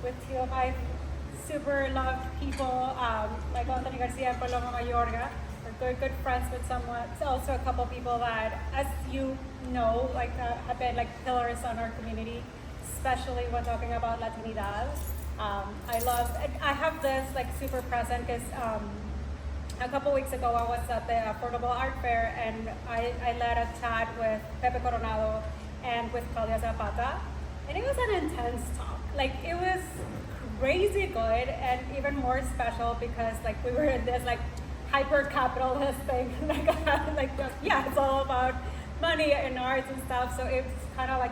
with two of my super loved people, like Anthony Garcia and Paloma Mayorga. We're good friends with someone. It's also a couple people that, as you know, like have been like pillars on our community, especially when talking about Latinidad. I have this like super present because a couple weeks ago I was at the Affordable Art Fair and I led a chat with Pepe Coronado and with Claudia Zapata, and it was an intense talk. Like it was crazy good and even more special because like we were in this like hyper capitalist thing, like yeah, it's all about money and arts and stuff. So it's kind of like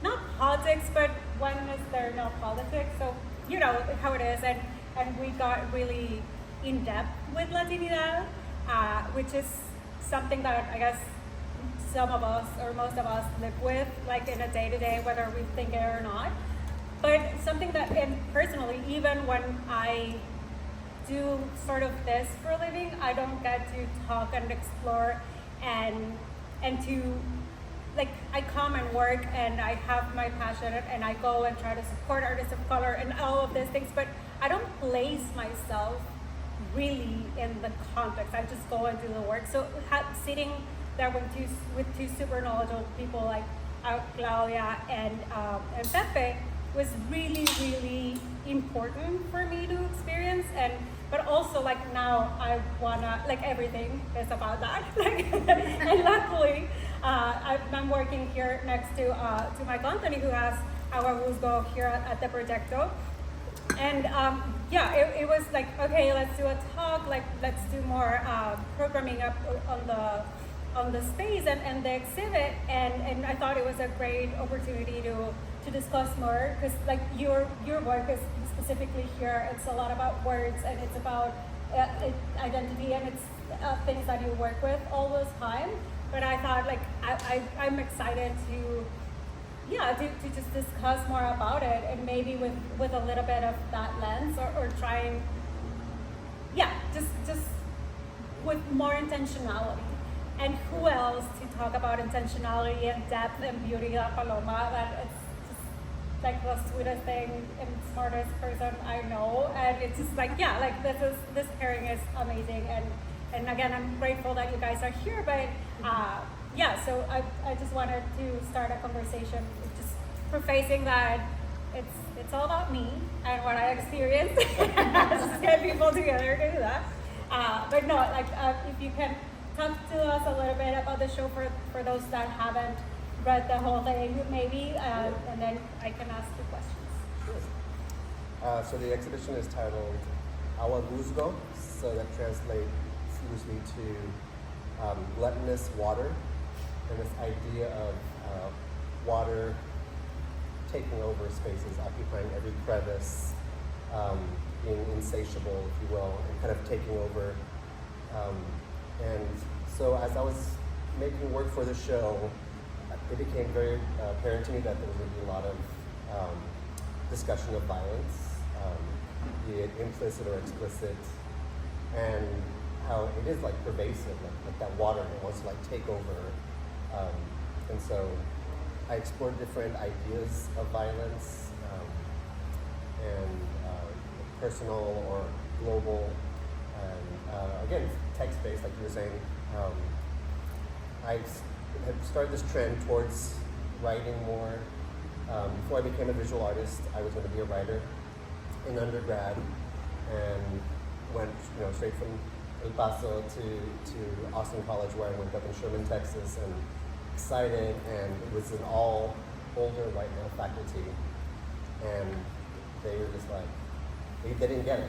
not politics, but when is there no politics? So you know how it is, and we got really in depth with Latinidad, which is something that I guess some of us or most of us live with, like in a day to day, whether we think it or not. But something that, and personally, even when I do sort of this for a living, I don't get to talk and explore and to like I come and work and I have my passion and I go and try to support artists of color and all of these things, but I don't place myself really in the context. I just go and do the work. So sitting there with two super knowledgeable people like Claudia and Pepe was really, really important for me to experience. But also like now I wanna, like everything is about that. And luckily, I'm working here next to Mike Anthony, who has our Wuzgo here at the Projecto. And yeah, it was like, okay, let's do a talk, like let's do more programming up on the space and the exhibit, and I thought it was a great opportunity to discuss more, because like your work is specifically here, it's a lot about words and it's about identity and it's things that you work with all the time. But I thought like I'm excited to just discuss more about it, and maybe with a little bit of that lens or trying just with more intentionality. And who else to talk about intentionality and depth and beauty than Paloma? That it's just like the sweetest thing and smartest person I know. And it's just like, yeah, like this pairing is amazing. And again, I'm grateful that you guys are here. But yeah, so I just wanted to start a conversation just prefacing that it's all about me and what I experienced. Just get people together to do that. But no, like if you can talk to us a little bit about the show for those that haven't read the whole thing, maybe, and then I can ask you questions. Sure. So the exhibition is titled Agua Wuzgo, so that translates loosely to gluttonous water, and this idea of water taking over spaces, occupying every crevice, being insatiable, if you will, and kind of taking over. And so as I was making work for the show, it became very apparent to me that there was going to be a lot of discussion of violence, be it implicit or explicit, and how it is like pervasive, like that water that wants to like take over. And so I explored different ideas of violence, and personal or global, and again, text-based, like you were saying. I had started this trend towards writing more. Before I became a visual artist, I was going to be a writer in undergrad, and went straight from El Paso to Austin College, where I went up in Sherman, Texas, and excited, and it was an all older white male faculty, and they were just like, they didn't get it.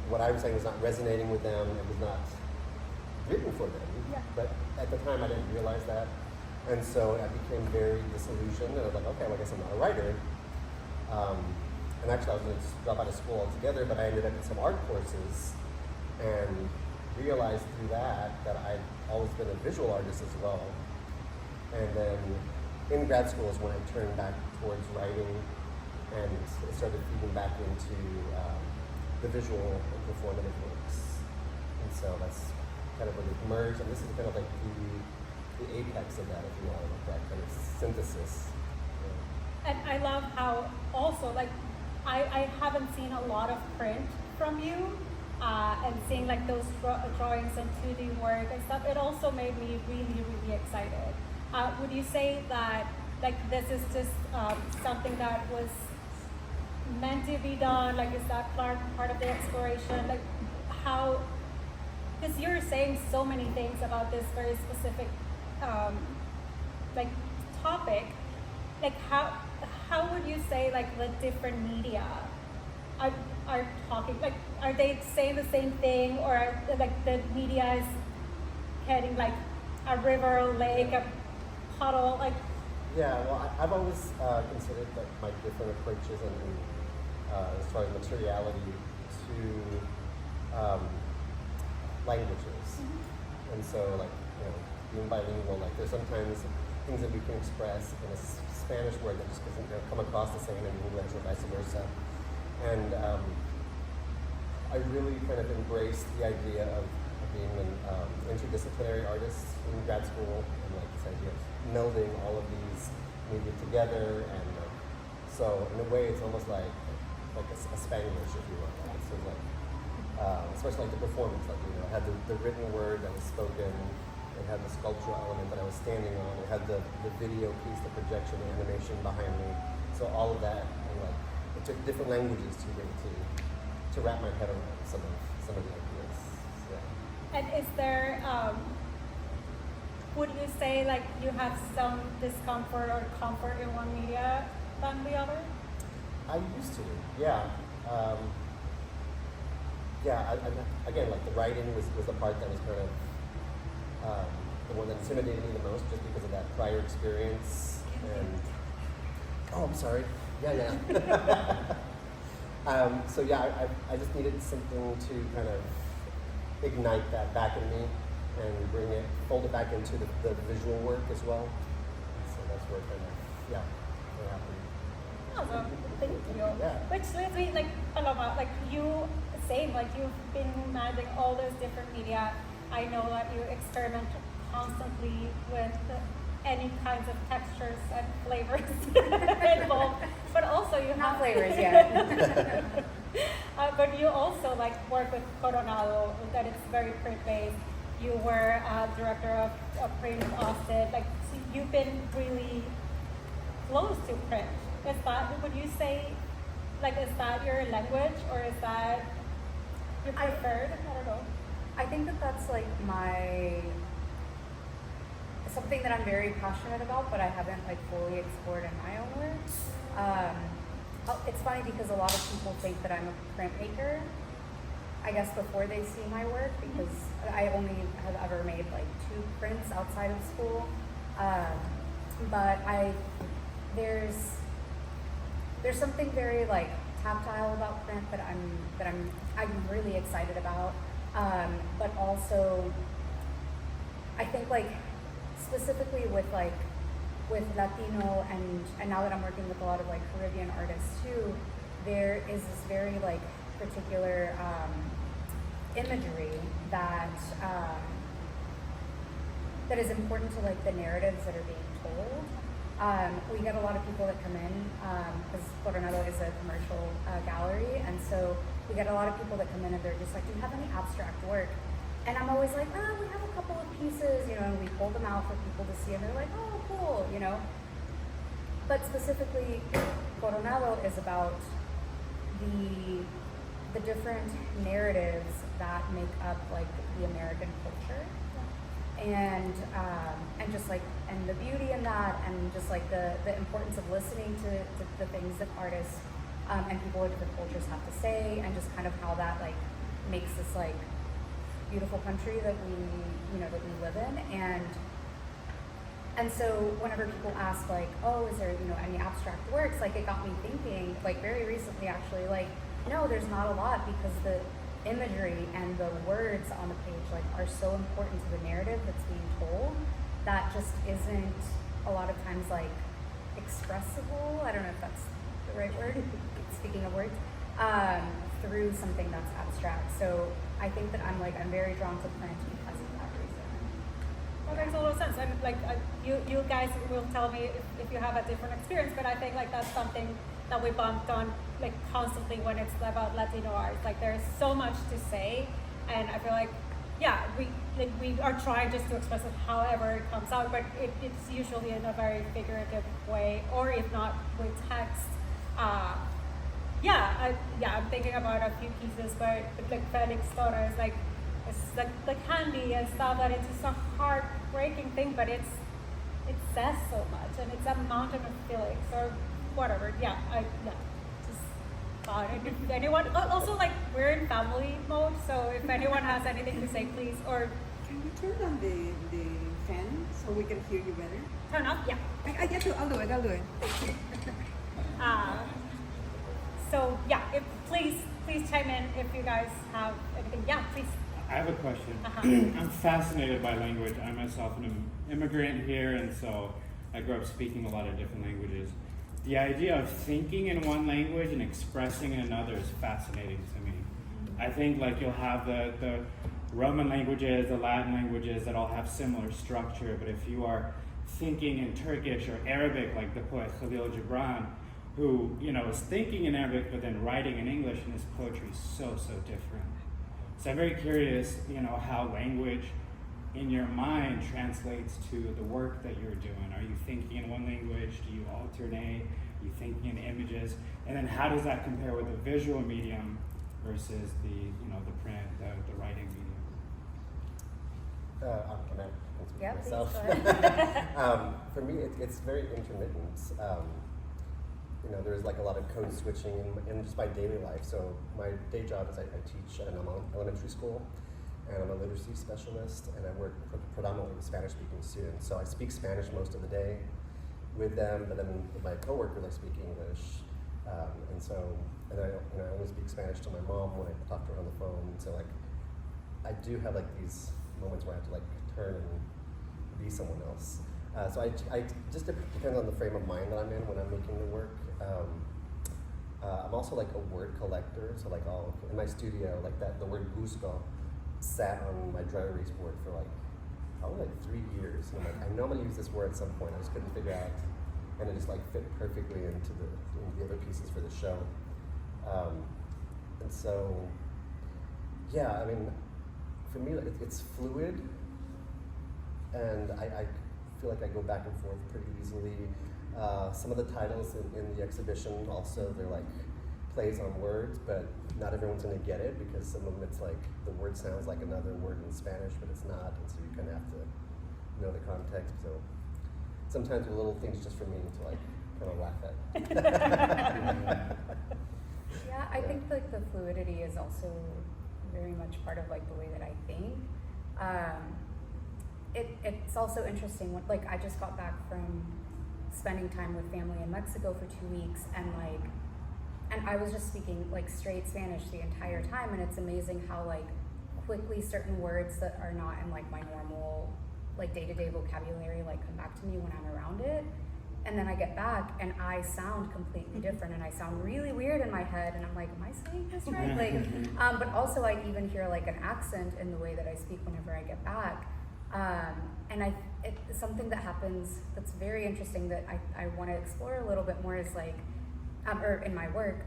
What I was saying was not resonating with them, it was not written for them. Yeah. But at the time I didn't realize that. And so I became very disillusioned, and I was like, okay, well, I guess I'm not a writer. And actually I was going to drop out of school altogether, but I ended up in some art courses and realized through that I'd always been a visual artist as well. And then in grad school is when I turned back towards writing and started feeding back into the visual and performative works. And so that's kind of when it merged, and this is kind of like the apex of that, if you want, like that kind of synthesis. And I love how also, like, I haven't seen a lot of print from you, and seeing like those drawings and 2D work and stuff, it also made me really, really excited. Would you say that like this is just something that was meant to be done? Like, is that part of the exploration? Like, how, because you're saying so many things about this very specific like topic, like how would you say like the different media are talking, like are they saying the same thing, or are, like the media is heading like a river, a lake, a puddle, like? Yeah, well, I've always considered that my different approaches and as far as materiality to languages. Mm-hmm. And so, like, being bilingual, like there's sometimes things that we can express in a Spanish word that just doesn't come across the same in English or vice versa. And I really kind of embraced the idea of being an interdisciplinary artist in grad school, and like this idea of melding all of these media together, and so in a way it's almost like a Spanglish, if you will. Like, so like, especially like the performance, like I had the written word that was spoken, it had the sculptural element that I was standing on, it had the video piece, the projection, the animation behind me. So all of that, and like it took different languages to be able to wrap my head around some of the ideas. Yeah. And is there, would you say like you have some discomfort or comfort in one media than the other? I used to, yeah. I again, like the writing was the part that was kind of the one that intimidated me the most, just because of that prior experience. And I'm sorry. Yeah. So yeah, I just needed something to kind of ignite that back in me and fold it back into the visual work as well. So that's where it kind of, what happened. Awesome, thank you. Yeah. Which leads me, like, Paloma, like you saying, like you've been managing all those different media. I know that you experiment constantly with any kinds of textures and flavors involved, but also you Not have flavors yet. but you also like work with Coronado, that it's very print based. You were director of print with Austin. Like, so you've been really close to print. Is that, would you say, like, is that your language, or is that your preferred? I don't know. I think that that's like something that I'm very passionate about, but I haven't like fully explored in my own work. It's funny because a lot of people think that I'm a printmaker, I guess, before they see my work, because I only have ever made like 2 prints outside of school. But there's something very like tactile about print that I'm really excited about. But also, I think like specifically with Latino and now that I'm working with a lot of like Caribbean artists too, there is this very like particular imagery that is important to like the narratives that are being told. We get a lot of people that come in because Coronado is a commercial gallery, and so we get a lot of people that come in and they're just like, do you have any abstract work? And I'm always like, we have a couple of pieces, and we pull them out for people to see, and they're like, oh, cool, But specifically, Coronado is about the different narratives that make up like the American culture, and just like, and the beauty in that, and just like the importance of listening to the things that artists and people of different cultures have to say, and just kind of how that like makes this like beautiful country that we live in. And so whenever people ask like, oh, is there any abstract works, like it got me thinking, like very recently actually, like no, there's not a lot, because the imagery and the words on the page like are so important to the narrative that's being told, that just isn't a lot of times like expressible, I don't know if that's the right word, speaking of words, through something that's abstract. So I think that I'm very drawn to print because of that reason. That makes a lot of sense. And like you guys will tell me if you have a different experience, but I think like that's something that we bumped on like constantly when it's about Latino arts. Like there's so much to say, and I feel like we are trying just to express it however it comes out, but it's usually in a very figurative way, or if not with text. I'm thinking about a few pieces, but like Felix Torres, like it's like handy and stuff, that it's just a heartbreaking thing, but it says so much, and it's a mountain of feelings or whatever. Just thought it. If anyone, also like we're in family mode, so if anyone has anything to say, please. Or can you turn on the fan so we can hear you better? Turn up, yeah. I get to. I'll do it. So yeah, please chime in if you guys have anything. Yeah, please. I have a question. Uh-huh. I'm fascinated by language. I myself am an immigrant here, and so I grew up speaking a lot of different languages. The idea of thinking in one language and expressing in another is fascinating to me. I think like you'll have the Roman languages, the Latin languages that all have similar structure, but if you are thinking in Turkish or Arabic, like the poet Khalil Gibran, who is thinking in Arabic but then writing in English, and his poetry is so different. So I'm very curious, how language in your mind translates to the work that you're doing. Are you thinking in one language? Do you alternate? Are you thinking in images? And then how does that compare with the visual medium versus the print, the writing medium? Can I Yeah, answer please, myself? go ahead. For me, it's very intermittent. There's like a lot of code switching in just my daily life. So my day job is I teach at an elementary school, and I'm a literacy specialist, and I work predominantly with Spanish-speaking students. So I speak Spanish most of the day with them, but then with my coworkers I speak English, and I only speak Spanish to my mom when I talk to her on the phone. So like I do have like these moments where I have to like turn and be someone else. So I just depends on the frame of mind that I'm in when I'm making the work. I'm also like a word collector, so like in my studio, like the word gusto sat on my dry erase board for probably 3 years. And I'm like, I know I'm gonna use this word at some point. I just couldn't figure out, and it just like fit perfectly into the other pieces for the show. And so, yeah, I mean, for me, it's fluid, and I feel like I go back and forth pretty easily. Some of the titles in the exhibition also, they're like plays on words, but not everyone's gonna get it because some of them it's like the word sounds like another word in Spanish, but it's not, and so you kind of have to know the context. So sometimes with little things just for me to like kind of laugh at. Yeah, I think like the fluidity is also very much part of like the way that I think. It's also interesting when, like, I just got back from spending time with family in Mexico for 2 weeks, and I was just speaking like straight Spanish the entire time, and it's amazing how like quickly certain words that are not in like my normal like day-to-day vocabulary like come back to me when I'm around it, and then I get back and I sound completely different, and I sound really weird in my head, and I'm like, am I saying this right? Like, but also I even hear like an accent in the way that I speak whenever I get back. And it's something that happens that's very interesting that I want to explore a little bit more is like, or in my work,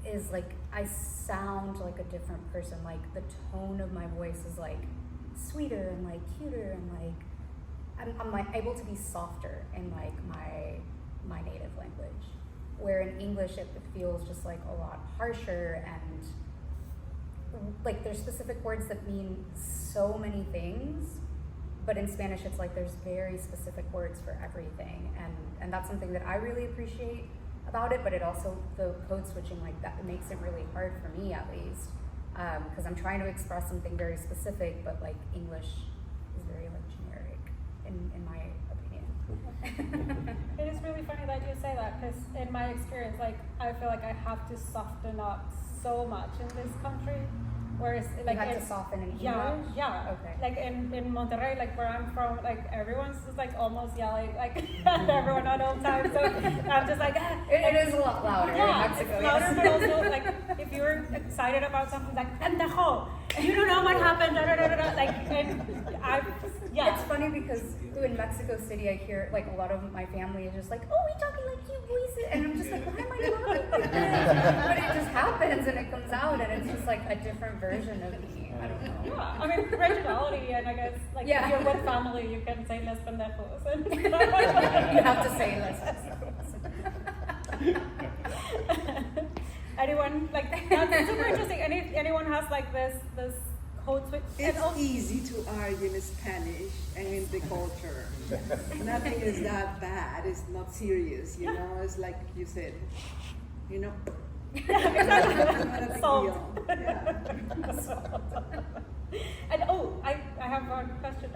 is like I sound like a different person. Like the tone of my voice is like sweeter and like cuter, and like I'm like able to be softer in like my native language, where in English it feels just like a lot harsher, and like there's specific words that mean so many things, but in Spanish it's like there's very specific words for everything, and that's something that I really appreciate about it. But it also, the code switching like that, makes it really hard for me at least, because I'm trying to express something very specific, but like English is very like generic in my opinion. It is really funny that you say that, because in my experience, like I feel like I have to soften up so much in this country, whereas like you had to soften in English. Yeah. Okay. Like in Monterrey, like where I'm from, like everyone's just like almost yelling like at everyone at all times. So I'm just like it is a lot louder in Mexico. It's louder, yes. but also like if you're excited about something, like pendejo, you don't know what happened. Da, da, da, da, da. Like, and Yeah. It's funny because in Mexico City, I hear like a lot of my family is just like, "Oh, we talking like cute voices," and I'm just like, "Why am I talking like this?" But it just happens and it comes out, and it's just like a different version of me. I don't know. Yeah, I mean, originality, and I guess, like, Yeah. if you're with family, you can say les pendejos. And You have to say this. anyone, like, that's super interesting. Anyone has, like, this code switch? And It's also- easy to argue in Spanish and in the culture. Nothing is that bad. It's not serious, you know. It's like you said, you know. Not a big Salt. deal. Yeah. And I have one question.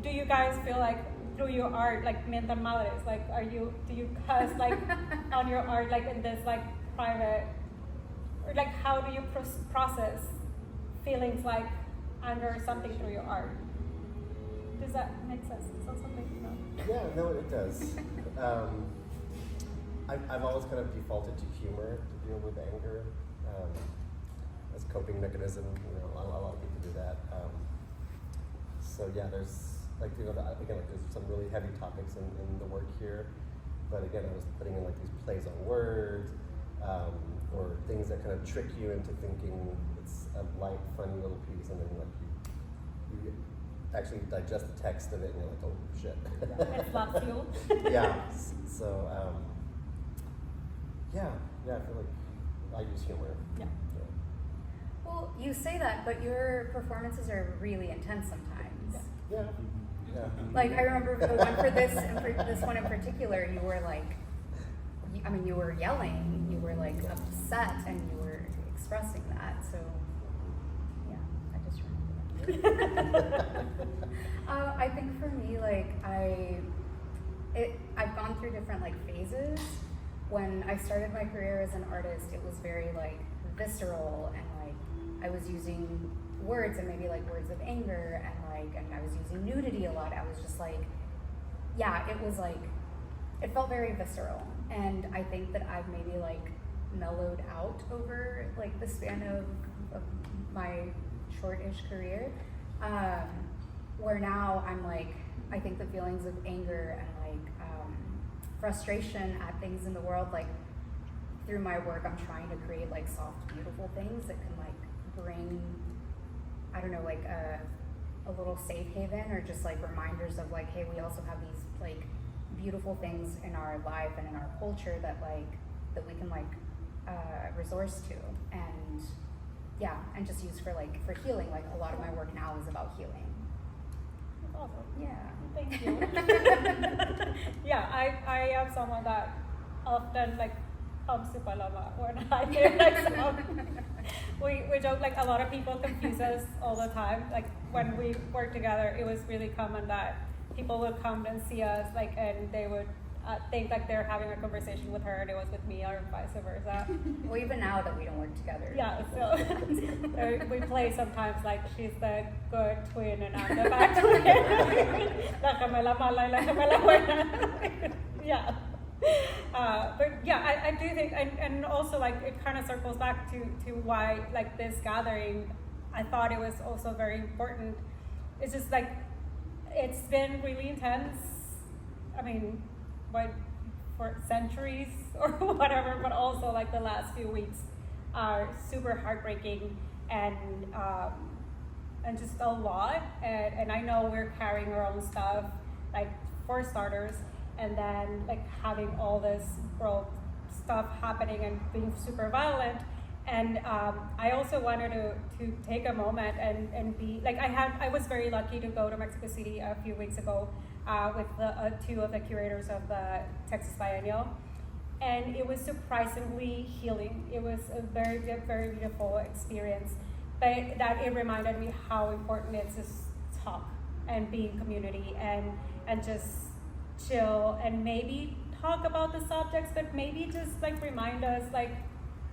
Do you guys feel like through your art, like mental madres, like do you cuss like on your art, like in this like private, or like how do you process feelings like anger or something through your art? Does that make sense? Is that something you know? Yeah, no, it does. I've always kind of defaulted to humor to deal with anger as coping mechanism. You know, a lot of people do that. So yeah, there's like again, like there's some really heavy topics in the work here, but again, I was putting in like these plays on words or things that kind of trick you into thinking it's a light, funny little piece, and then like you actually digest the text of it, and you're like, oh shit. It slaps you. Yeah. So yeah, I feel like I use humor. Yeah. Well, you say that, but your performances are really intense sometimes. Yeah. Yeah. Like I remember the one for this one in particular, you were like, you were yelling, you were like upset, and you were expressing that. So, yeah, I just remember that. I think for me, like I've gone through different like phases. When I started my career as an artist, it was very like visceral, and like I was using words and maybe like words of anger, and I was using nudity a lot. I was just like, yeah, it was like, it felt very visceral. And I think that I've maybe like mellowed out over like the span of my short-ish career, where now I'm like, I think the feelings of anger and like frustration at things in the world, like through my work, I'm trying to create like soft, beautiful things that can like bring, I don't know, like a little safe haven, or just like reminders of like, hey, we also have these like beautiful things in our life and in our culture that we can like resource to, and yeah, and just use for healing. Like a lot of my work now is about healing. That's awesome. Yeah. Thank you. Yeah, I am someone that often like comes to Paloma when I hear like some. We joke, like a lot of people confuse us all the time. Like when we work together, it was really common that people would come and see us, like, and they would think like they're having a conversation with her and it was with me, or vice versa. Well, even now that we don't work together. Yeah, so we play sometimes like she's the good twin and I'm the bad twin. La gemela mala y la gemela buena. Yeah. But yeah, I do think, and also like it kind of circles back to why like this gathering, I thought it was also very important. It's just like, it's been really intense. I mean, for centuries or whatever, but also like the last few weeks are super heartbreaking and just a lot. And I know we're carrying our own stuff, like for starters, and then like having all this world stuff happening and being super violent. And I also wanted to take a moment and be like, I was very lucky to go to Mexico City a few weeks ago with two of the curators of the Texas Biennial, and it was surprisingly healing. It was a very, very beautiful experience, but that it reminded me how important it is to talk and be in community and just chill and maybe talk about the subjects, but maybe just like remind us like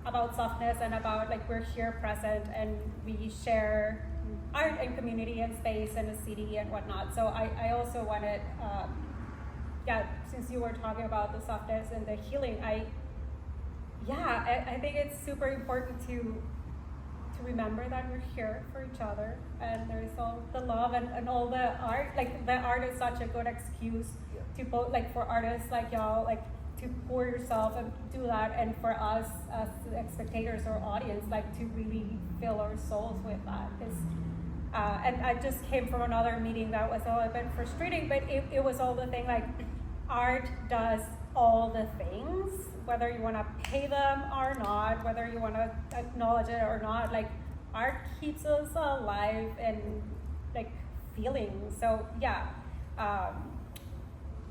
about softness and about like we're here present and we share art and community and space and a city and whatnot. So I also wanted, since you were talking about the softness and the healing, I think it's super important to to remember that we're here for each other, and there's all the love and all the art. Like the art is such a good excuse to both, like for artists like y'all, like to pour yourself and do that, and for us as spectators or audience, like to really fill our souls with that. And I just came from another meeting that was a little bit frustrating, but it was all the thing, like art does all the things, whether you want to pay them or not, whether you want to acknowledge it or not, like art keeps us alive and like feeling. So yeah,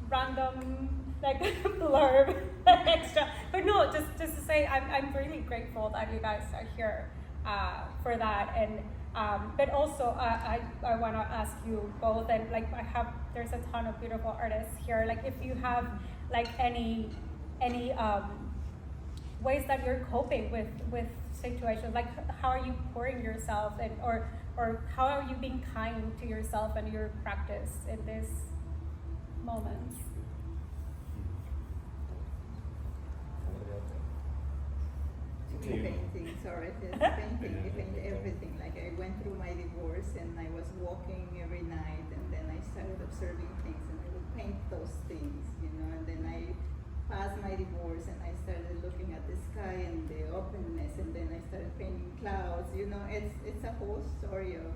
random like blurb extra, but no, just to say I'm really grateful that you guys are here for that. And but also I want to ask you both, and like there's a ton of beautiful artists here, like if you have like any ways that you're coping with situations, like how are you pouring yourself, and or how are you being kind to yourself and your practice in this moment? Painting, sorry, it's painting, I paint everything. Like I went through my divorce and I was walking every night, and then I started observing things and I would paint those things, you know, and then I passed my divorce and I started looking at the sky and the openness, and then I started painting clouds, you know, it's a whole story of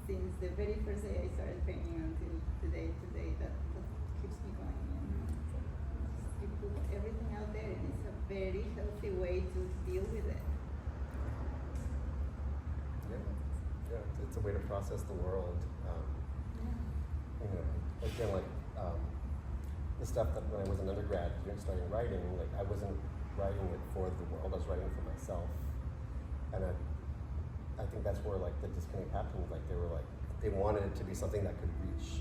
since the very first day I started painting until today that keeps me going, you know. You put everything out there, and it's a very healthy way to deal with it. Yeah, it's a way to process the world. You know, again, like the stuff that when I was an undergrad, starting writing, like I wasn't writing it for the world, I was writing it for myself, and I think that's where like the disconnect happened. Like they wanted it to be something that could reach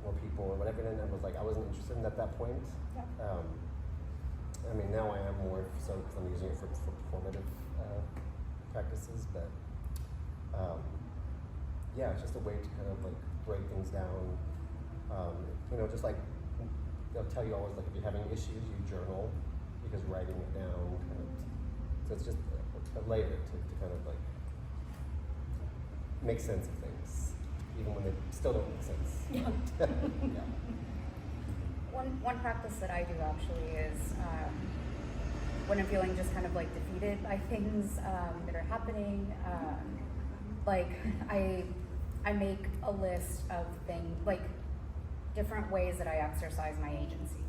more people or whatever, and I was like, I wasn't interested in at that point. Yeah. I mean, now I am more so because I'm using it for performative practices, but yeah, it's just a way to kind of like break things down. You know, just like they'll tell you always, like if you're having issues, you journal, because writing it down kind of, so it's just a layer to kind of like make sense of things, even when they still don't make sense. Yeah. Yeah. One practice that I do actually is when I'm feeling just kind of like defeated by things that are happening, like I make a list of things, like different ways that I exercise my agency.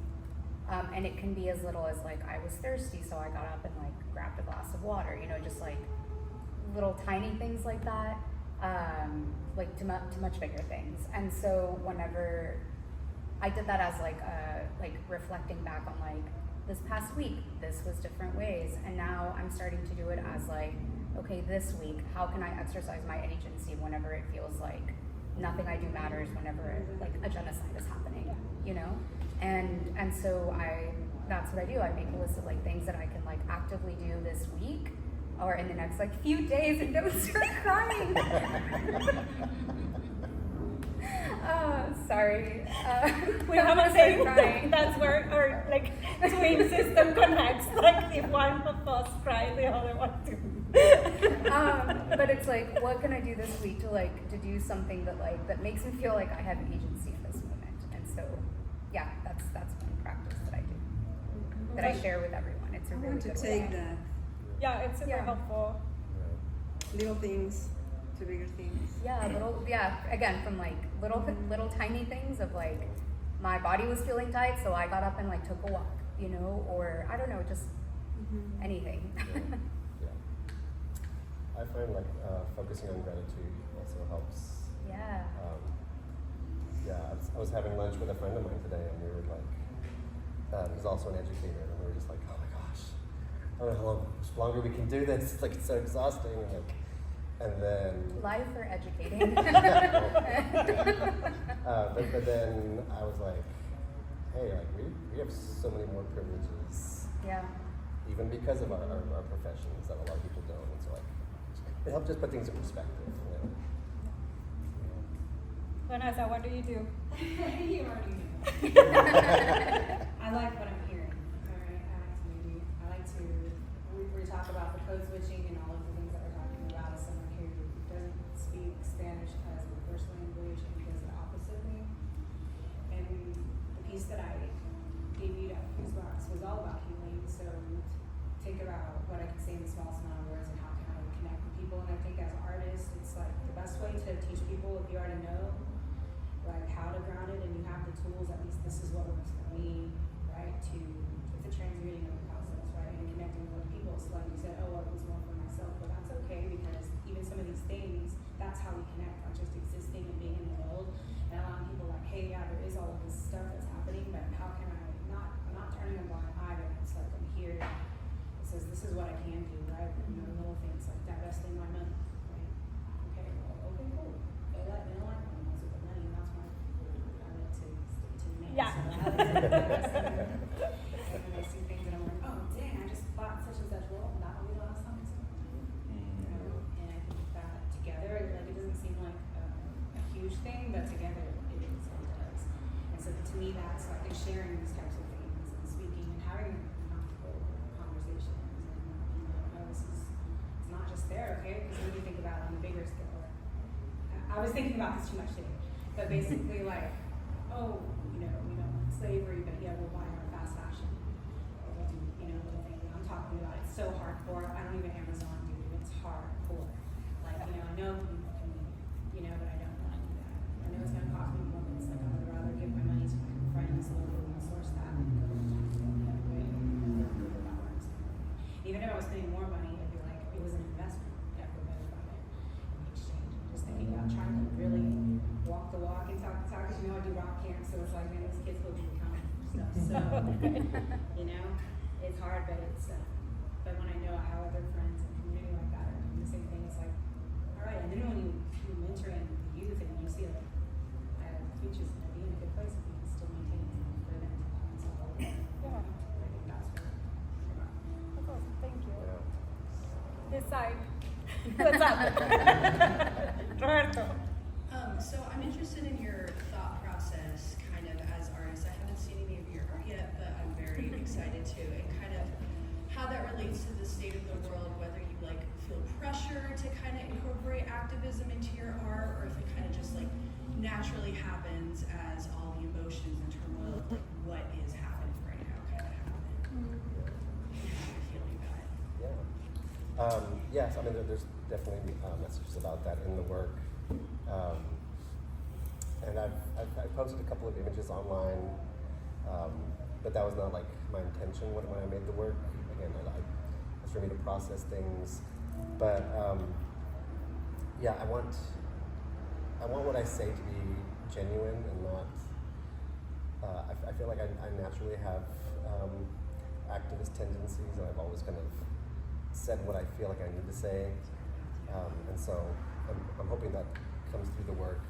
And it can be as little as like I was thirsty, so I got up and like grabbed a glass of water, you know, just like little tiny things like that, like to much bigger things. And so whenever I did that as like reflecting back on like this past week, this was different ways, and now I'm starting to do it as like, okay, this week, how can I exercise my agency whenever it feels like nothing I do matters, whenever like a genocide is happening, you know? And so that's what I do. I make a list of like things that I can like actively do this week or in the next like few days, and don't start crying. Sorry. We have a saying that's where our like twin system connects. Like if one of us cries, the other one too. But it's like, what can I do this week to do something that makes me feel like I have agency in this moment? And so, yeah, that's one practice that I do, that I share with everyone. It's a I really want to good take way. that. Yeah, it's super helpful. Little things to bigger things. Yeah, again, from like little tiny things of like, my body was feeling tight, so I got up and like took a walk, you know, or I don't know, just anything. Yeah. I find like focusing on gratitude also helps. Yeah. I was having lunch with a friend of mine today, and we were like, he's also an educator, and we were just like, oh my gosh, I don't know how much longer we can do this. It's like it's so exhausting, and then. Live for educating. But then I was like, hey, like we have so many more privileges. Yeah. Even because of our professions that a lot of people don't, and so like it helps just put things in perspective. You know? Vanessa, what do you do? You already know. I like what I'm hearing. All right, I like to we talk about the code switching and all of the things that we're if you already know like how to ground it and you have the tools, at least this is what works for me, right? To it's a transmuting of the process, right? And connecting with people. So like you said, oh, well, it was more for myself, but that's okay because even some of these things, that's how we connect, not just existing and being in the world and allowing people like, hey, yeah, there is all of this stuff that's happening, but how can I I'm not turning a blind eye, but it's like I'm here. It says this is what I can do, right? You know, little things like divesting my money, right? Okay, well, okay, cool. They don't like when I with the money, and that's my I like to stick to the man. Yeah. So I like to divest the money. And then I see things and I'm like, oh dang, I just bought such and such. Well, that will be the last time I see it. You know? And I think that together, like it doesn't seem like a huge thing, but together it is. It does. And so to me, that's like sharing these types of things and speaking and having uncomfortable conversations. And you know, this is it's not just there, okay? Because when you think about it on a bigger scale, I was thinking about this too much today, but basically like, oh, you know, we don't want slavery, but yeah, we'll buy our fast fashion. Or we'll do, you know, the thing I'm talking about. It's so hardcore. I don't even Amazon do it. It's hardcore. Like, you know, I know people can, you know, but I don't want to do that. I know it's going to cost me more, but it's like I would rather give my money to my friends locally and source that and go to the other way. That works. Even if I was spending more money, it'd be like it was an investment. I feel better about it in exchange. Just thinking about trying to really walk the walk and talk the talk. Because you know I do rock camp, so it's like, man, these kids will be coming stuff. So you know, it's hard, but it's. But when I know how other friends and community like that are doing the same thing, it's like, all right. And then when you mentoring the youth and you see like, the future's gonna be in a good place if you can still maintain it for them to come and support it. Yeah. I think that's where. That's awesome. Thank you. Yeah. This side. What's up? Roberto. So I'm interested in your thought process kind of as artists. I haven't seen any of your art yet, but I'm very excited to, and kind of how that relates to the state of the world, whether you like feel pressure to kind of incorporate activism into your art, or if it kind of just like naturally happens as all the emotions and turmoil of like what is happening right now kind of happen. How you're feeling about it. Yeah. Yes, I mean, there's definitely messages about that in the work. And I've posted a couple of images online, but that was not like my intention when I made the work. Again, it's for me to process things. But yeah, I want what I say to be genuine and not. I feel like I naturally have activist tendencies, and I've always kind of said what I feel like I need to say, and so I'm hoping that comes through the work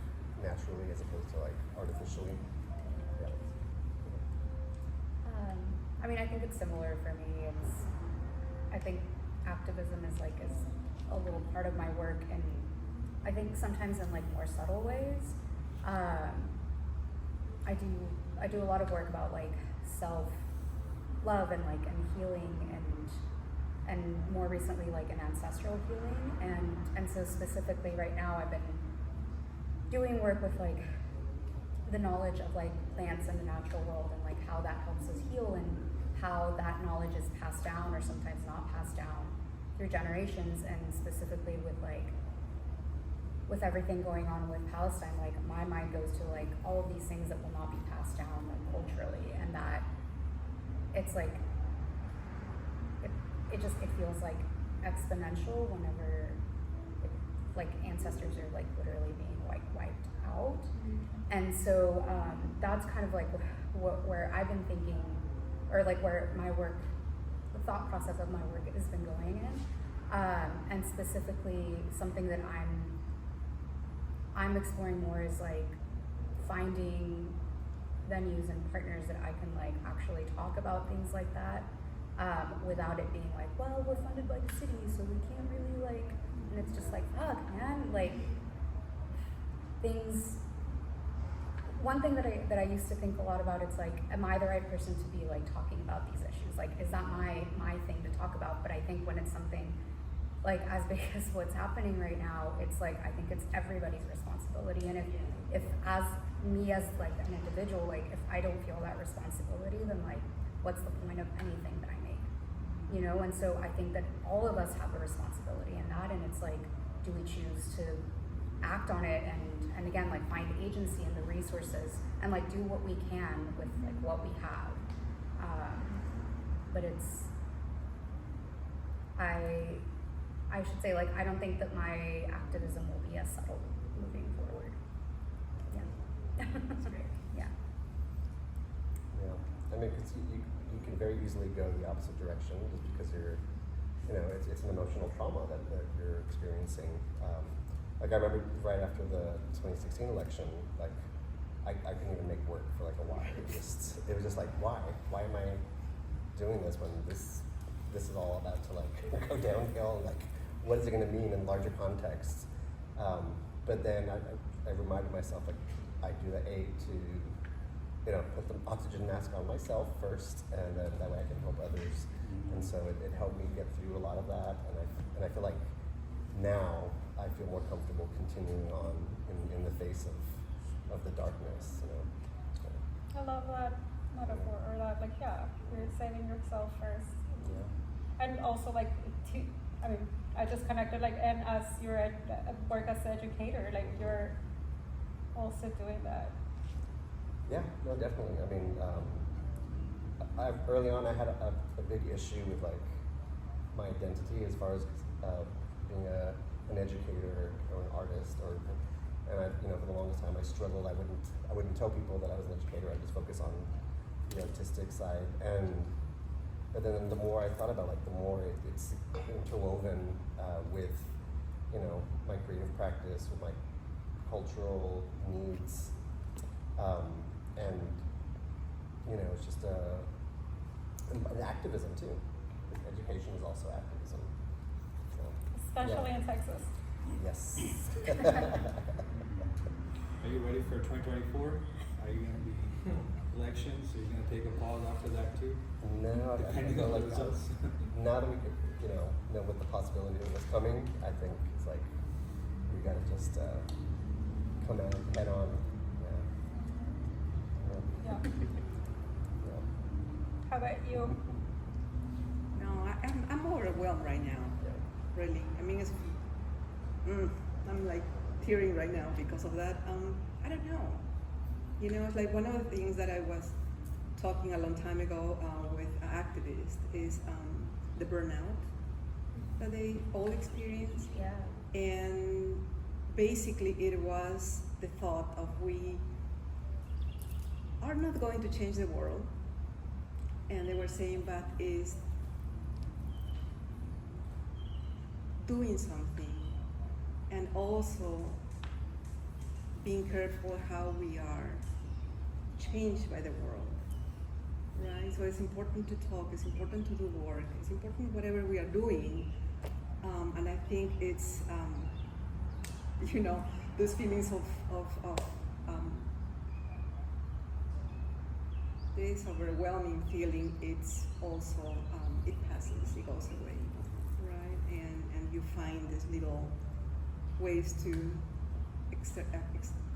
naturally as opposed to like artificially. Yeah. I mean, I think it's similar for me. I think activism is a little part of my work, and I think sometimes in like more subtle ways. I do a lot of work about like self-love and healing and more recently like an ancestral healing, and so specifically right now I've been doing work with like the knowledge of like plants in the natural world and like how that helps us heal, and how that knowledge is passed down or sometimes not passed down through generations, and specifically with everything going on with Palestine, like my mind goes to like all of these things that will not be passed down like culturally, and that it's like it feels like exponential whenever like ancestors are like literally being like wiped out. And so that's kind of like where I've been thinking, or like where my work, the thought process of my work has been going in, and specifically something that I'm exploring more is like finding venues and partners that I can like actually talk about things like that, without it being like, well, we're funded by the city, so we can't really like, and it's just like, fuck, man, like things. One thing that I used to think a lot about, it's like, am I the right person to be like talking about these issues? Like, is that my thing to talk about? But I think when it's something like as big as what's happening right now, it's like, I think it's everybody's responsibility. And if as me as like an individual, like if I don't feel that responsibility, then like, what's the point of anything that I make? You know? And so I think that all of us have a responsibility in that, and it's like, do we choose to act on it and again, like find agency in the resources and like do what we can with like what we have. But I should say, like, I don't think that my activism will be as subtle moving forward. Yeah. That's great. Yeah. Yeah, I mean, cause you can very easily go the opposite direction just because you're, it's an emotional trauma that you're experiencing. Like I remember right after the 2016 election, like I couldn't even make work for like a while. It was just like, why am I doing this when this is all about to like go downhill? Like, what is it going to mean in larger context? But then I reminded myself, like, I do the A to, put the oxygen mask on myself first, and then that way I can help others. And so it helped me get through a lot of that, and I feel like now I feel more comfortable continuing on in the face of the darkness. So. I love that metaphor, or that, like, yeah, you're saving yourself first. Yeah. And also, like, I just connected, like, and as you're at work as an educator, like, you're also doing that. Yeah, no, definitely. I mean, early on I had a big issue with like my identity as far as being an educator or an artist, and I, for the longest time I struggled. I wouldn't tell people that I was an educator. I'd just focus on the artistic side, but then the more I thought about, like, the more it's interwoven with my creative practice, with my cultural needs, and it's just an activism too. Education is also activism. So, Especially yeah. in Texas. Yes. Are you ready for 2024? Are you going to be elections? Are you going to take a pause after that too? No, I Depending feel on the like results. now that we could, know with the possibility of what's coming, I think it's like we gotta just come out head on. Yeah. Yeah. How about you? No, I'm overwhelmed right now. Yeah. Really, I mean, I'm like tearing right now because of that. I don't know. It's like one of the things that I was talking a long time ago with activists is the burnout that they all experience. Yeah. And basically it was the thought of we are not going to change the world. And they were saying, but is doing something, and also being careful how we are changed by the world, right? So it's important to talk, it's important to do work, it's important whatever we are doing, and I think it's, those feelings of this overwhelming feeling, it's also, it passes, it goes away, right? And you find these little ways to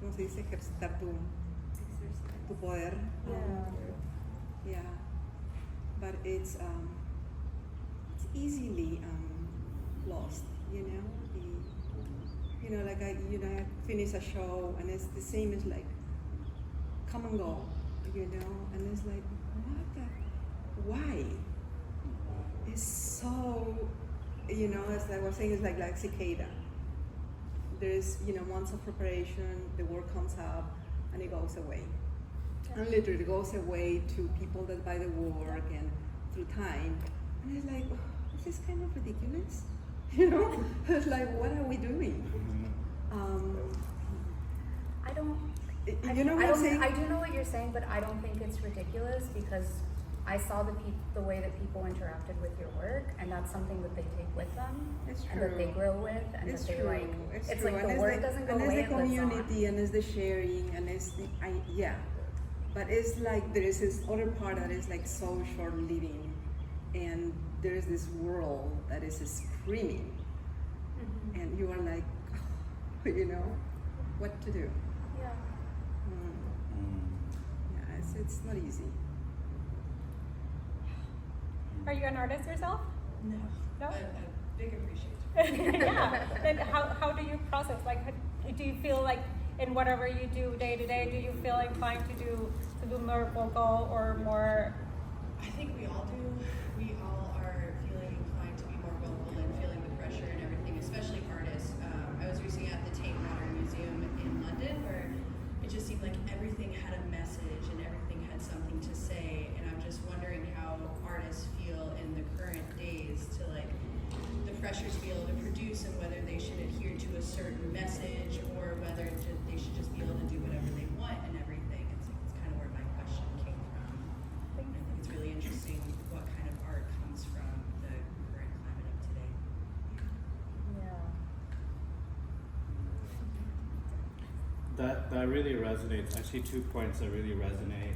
¿cómo se dice? Ejercitar tu poder. Yeah. But it's easily lost, like I finish a show and it's the same as like come and go, and it's like why? It's so, as I was saying, it's like cicada. There's months of preparation, the work comes up and it goes away. And literally goes away to people that buy the work and through time. And it's like, this is kind of ridiculous. It's like, what are we doing? I don't. You know what I'm saying? I do know what you're saying, but I don't think it's ridiculous because I saw the way that people interacted with your work, and that's something that they take with them, It's and true. that they grow with, and It's that they true. like. It's It's true. like And the it's work doesn't go and away. it's the it lives on. community, and it's the sharing, and it's But it's like there is this other part that is like so short-living, and there is this world that is screaming, and you are like, what to do. Yeah. Yeah, it's not easy. Are you an artist yourself? No. No? But a big appreciation. Yeah. Then how do you process? Like, do you feel like in whatever you do day to day, do you feel inclined to do more vocal or more? I think we all do. We all are feeling inclined to be more vocal and feeling the pressure and everything, especially artists. I was recently at the Tate Modern Museum in London, where it just seemed like everything had a message and everything had something to say. And I'm just wondering how artists feel in the current days to like the pressure to be able to produce, and whether they should adhere to a certain message or whether they should just be able to do whatever they want and everything. It's kind of where my question came from. I think it's really interesting what kind of art comes from the current climate of today. Yeah. That really resonates. Actually, 2 points that really resonate.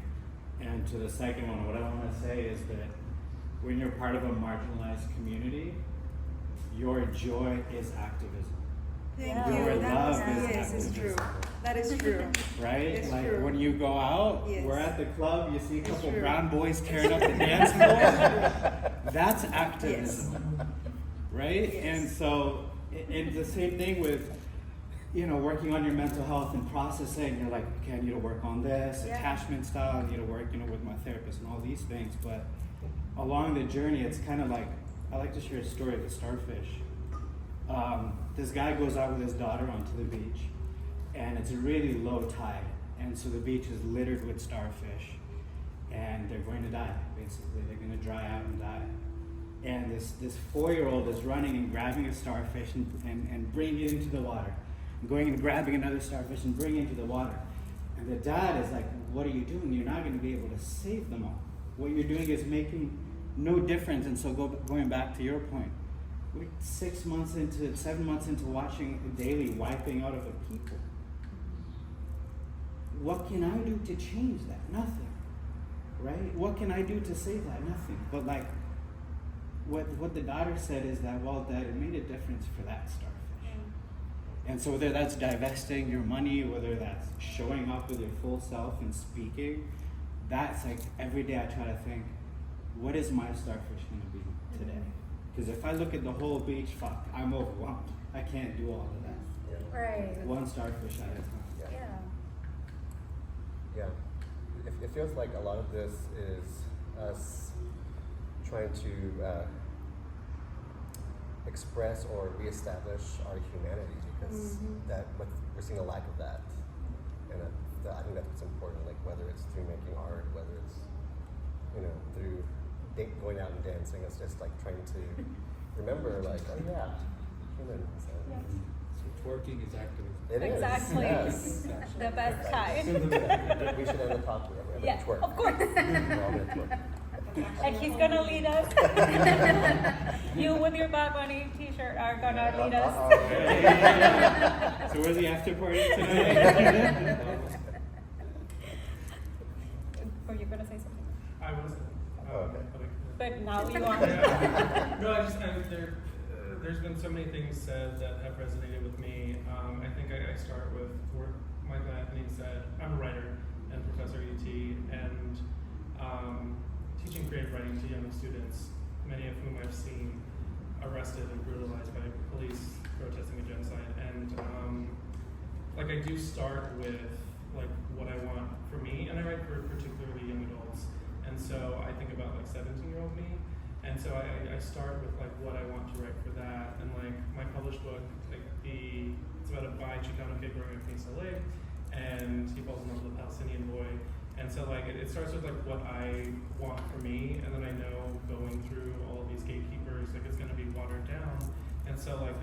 And to the second one, what I want to say is that when you're part of a marginalized community, your joy is activism. Thank Your you. love is Yes, it's activism. true. That is true. Right? It's like true. when you go out, Yes. we're at the club, you see a It's couple true. brown boys tearing up the dance floor. That's activism. Right? Yes. And so it's the same thing with, you know, working on your mental health and processing. You're like, okay, I need to work on this, Yeah. attachment style, I need to work, you know, with my therapist and all these things. But along the journey, it's kind of like, I like to share a story of the starfish. This guy goes out with his daughter onto the beach, and it's a really low tide, and so the beach is littered with starfish, and they're going to die, basically. They're going to dry out and die. And this 4-year-old is running and grabbing a starfish and bringing it into the water, and going and grabbing another starfish and bringing it into the water. And the dad is like, what are you doing? You're not going to be able to save them all. What you're doing is making no difference. And so going back to your point, we're 7 months into watching daily wiping out of a people. What can I do to change that? Nothing. Right? What can I do to save that? Nothing. But like what the daughter said is that, well, Dad, it made a difference for that starfish. And so whether that's divesting your money, whether that's showing up with your full self and speaking, that's like every day I try to think, what is my starfish going to be today? Because if I look at the whole beach, fuck, I'm overwhelmed. I can't do all of that. Yeah. Right. One starfish at a time. Yeah. Yeah. Yeah. It feels like a lot of this is us trying to express or reestablish our humanity, because we're seeing a lack of that. And I think that's what's important, like whether it's through making art, whether it's, you know, through going out and dancing. It's just like trying to remember, like, oh yeah, human. So. So twerking is activism. It is. Exactly. Yes. The best kind. We should end the talk with everybody Yeah, twerk. of course. We're all gonna twerk. And he's gonna lead us. You with your Bad Bunny t-shirt are gonna lead us. So where's the after party tonight? Or you're gonna say something? I was. Okay. But now you are. No, I just there's been so many things said that have resonated with me. I think I start with what Michael Anthony said. I'm a writer and professor at UT, and teaching creative writing to young students, many of whom I've seen arrested and brutalized by police protesting a genocide. And like I do start with like what I want for me, and I write for particularly young adults. And so I think about like 17-year-old me, and so I start with like what I want to write for that. And like my published book, like it's about a bi Chicano kid growing up in East LA, and he falls in love with a Palestinian boy. And so like it starts with like what I want for me, and then I know going through all of these gatekeepers, like it's gonna be watered down. And so like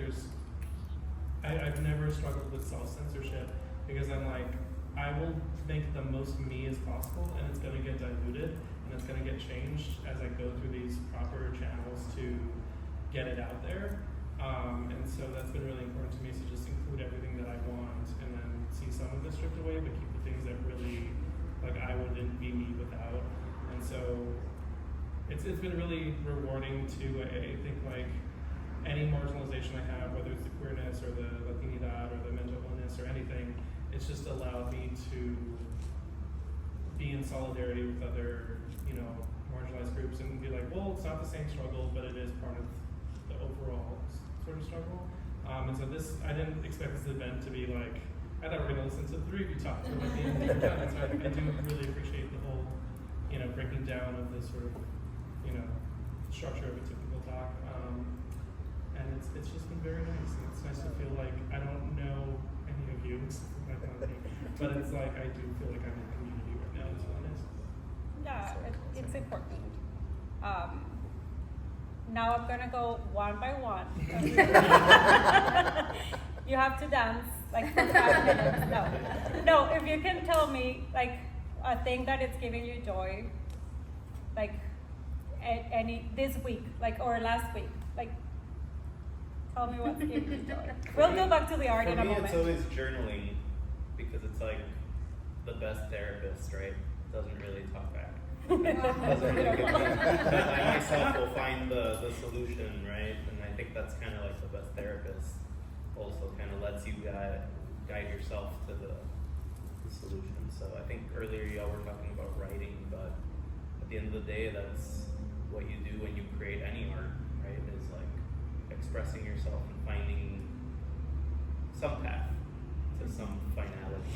I've never struggled with self-censorship, because I'm like, I will make the most me as possible, and it's gonna get diluted, and it's gonna get changed as I go through these proper channels to get it out there. And so that's been really important to me, to just include everything that I want, and then see some of it stripped away, but keep the things that really, like, I wouldn't be me without. And so it's been really rewarding to, I think, like, any marginalization I have, whether it's the queerness or the Latinidad or the mental illness or anything, it's just allowed me to be in solidarity with other, you know, marginalized groups, and be like, well, it's not the same struggle, but it is part of the overall sort of struggle. And so I didn't expect this event to be like, I thought we were going to listen to three of you talk for like the end of the event. So I do really appreciate the whole, breaking down of the sort of, structure of a typical talk. And it's just been very nice. And it's nice to feel like I don't know any of you, except for my family, but it's like I do feel like I'm in a community right now. It's really nice. Yeah, it's important. Now I'm gonna go one by one. You have to dance like for 5 minutes. No, if you can tell me like a thing that it's giving you joy, like any this week, like or last week, like tell me what's giving you joy. We'll go back to the art For in a me, moment. it's always journaling because it's like the best therapist, right? Doesn't really talk back. Doesn't really get but I myself will find the solution, right? And I think that's kind of like the best therapist. Also, kind of lets you guide yourself to the solution. So I think earlier y'all were talking about writing, but at the end of the day, that's what you do when you create any art, right? Is like expressing yourself and finding some path to some finality.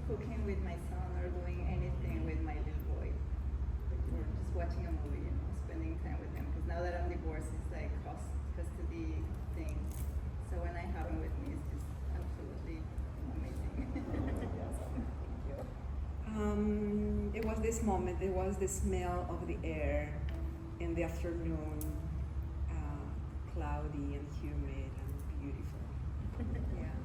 Cooking with my son or doing anything with my little boy, or just watching a movie, spending time with him. Because now that I'm divorced, it's like custody thing. So when I have him with me, it's just absolutely amazing. It was this moment. It was the smell of the air in the afternoon, cloudy and humid and beautiful. Yeah.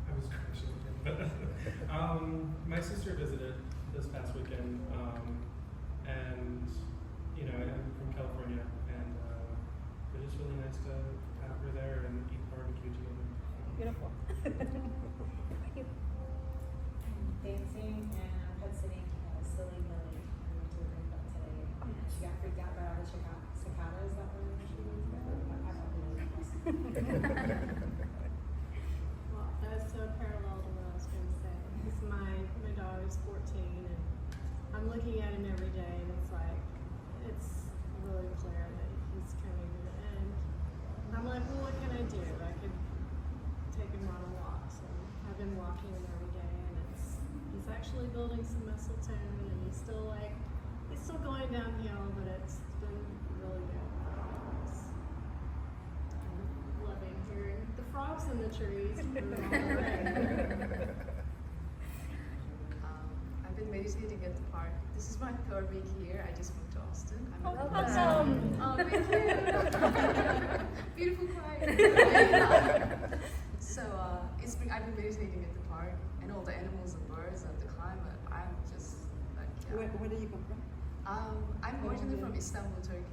I was crashing again. My sister visited this past weekend, and I'm from California, and it was really nice to have her there and eat barbecue together. Beautiful. Dancing and pet sitting Silly Millie. I went to a green belt today, and she got freaked out by all the cicadas that were in the trees. I thought it was awesome. Well, that's so parallel to what I was going to say. Because my daughter's 14, and I'm looking at him every day, and it's like, it's really clear that he's coming to the end. And I'm like, well, what can I do? I could take him on a walk. So I've been walking him every day, and he's actually building some muscle tone, and he's still going downhill, but it's been really good. I'm loving hearing the frogs in the trees. I've been meditating at the park. This is my 3rd week here. I just moved to Austin. Awesome. Oh, thank you. Beautiful quiet. So I've been meditating at the park, and all the animals and birds and the climate. I'm just like, yeah. Where do you come from? I'm originally from Istanbul, Turkey.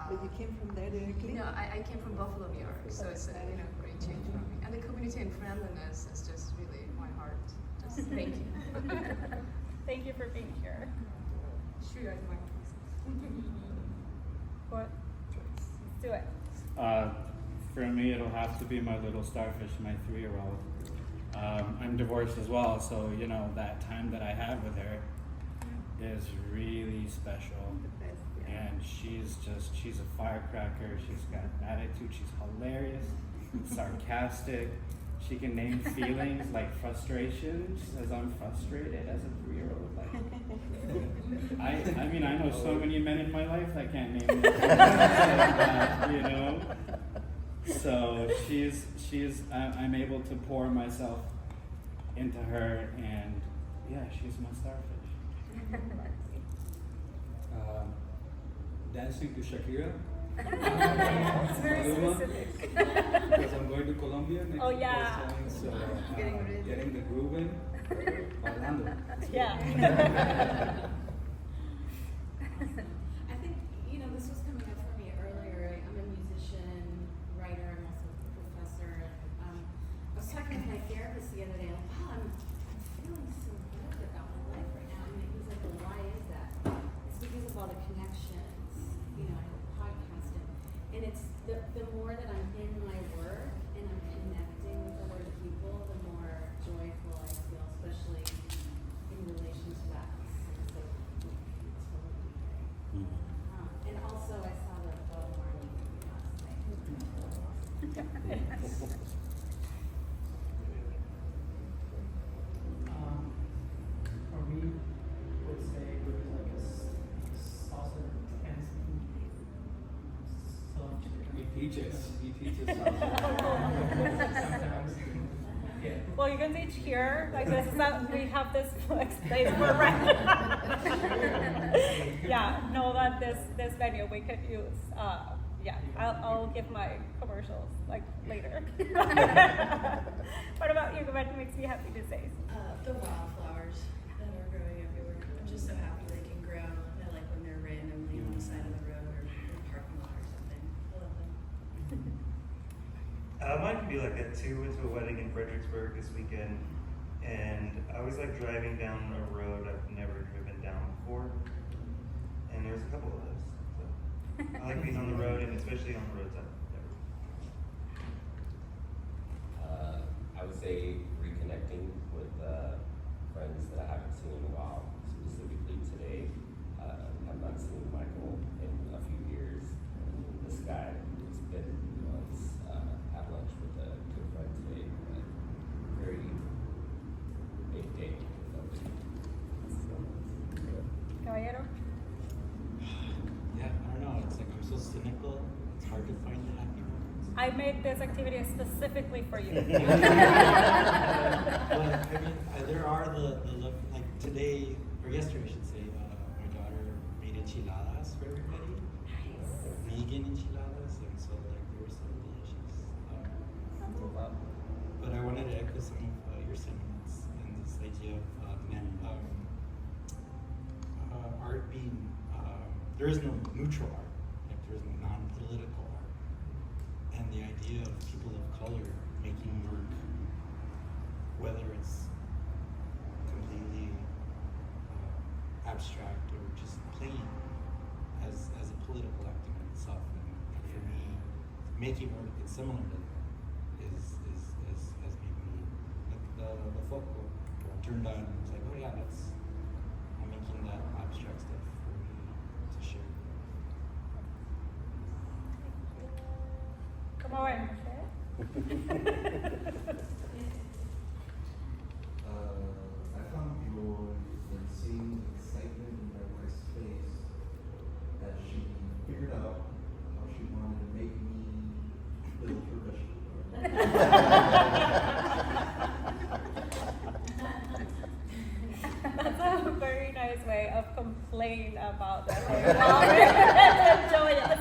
But you came from there directly? No, I came from Buffalo, New York. So it's a great change for me. And the community and friendliness is just really my heart. Just thank you. Thank you for being here. Sure, my What? Let's do it. For me, it'll have to be my little starfish, my 3-year-old. I'm divorced as well, so that time that I have with her is really special. And she's a firecracker. She's got an attitude. She's hilarious, sarcastic. She can name feelings like frustration. She says, I'm frustrated as a 3-year-old. Like, I know so many men in my life that can't name that, So I'm able to pour myself into her, and yeah, she's my starfish. Dancing to Shakira. It's very Paloma, specific. because I'm going to Colombia next Oh, yeah. time, so Getting the groove in. Bailando. Yeah. I think, this was coming up for me earlier. I'm a musician, writer, I'm also a professor. I was talking with my therapist the other day, like, wow, I'm feeling so good about my life right now. And he was like, well, why is that? It's because of all the connections, I have a podcast, and it's the more that I'm in my work and I'm connecting with other people, the more joyful I feel, especially in relation to that sense of teaches. He teaches Well, you can teach here. Like this is we have this place for right. Yeah, know that this venue we could use. Yeah, I'll give my commercials like later. What about you? What makes me happy to say? The wildflowers that are growing everywhere. I'm just so happy they can grow. I like when they're randomly on the side of the road or in the parking lot or something. I love them. Mine could be like that too. Went to a wedding in Fredericksburg this weekend, and I always like driving down a road I've never driven down before, and there's a couple of those. So I like being on the road, and especially on the roads I've never. I would say reconnecting with friends that I haven't seen in a while, specifically today. I've not seen Michael in a few years. And this guy, it's been months. Had lunch with a good friend today. Very big day. Caballero? Yeah, I don't know. It's like I'm so cynical. It's hard to find the happy moments. I made this activity specifically for you. But I mean, there are the like today or yesterday, I should say. My daughter made enchiladas for everybody. Vegan enchiladas, and so like they were so delicious. But I wanted to echo some of your sentiments and this idea of art being. There is no neutral art. Like there is no non-political art. And the idea of people of color making work, whether it's completely abstract or just plain, as a political act in itself. And for me, making work that's similar to that has made me like the folk turned on and was like, oh yeah, I'm making that abstract stuff for me to share. Come on. I found joy in seeing the excitement in my wife's face as she figured out how she wanted to make me build her vegetable That's a very nice way of complaining about that. Joyous.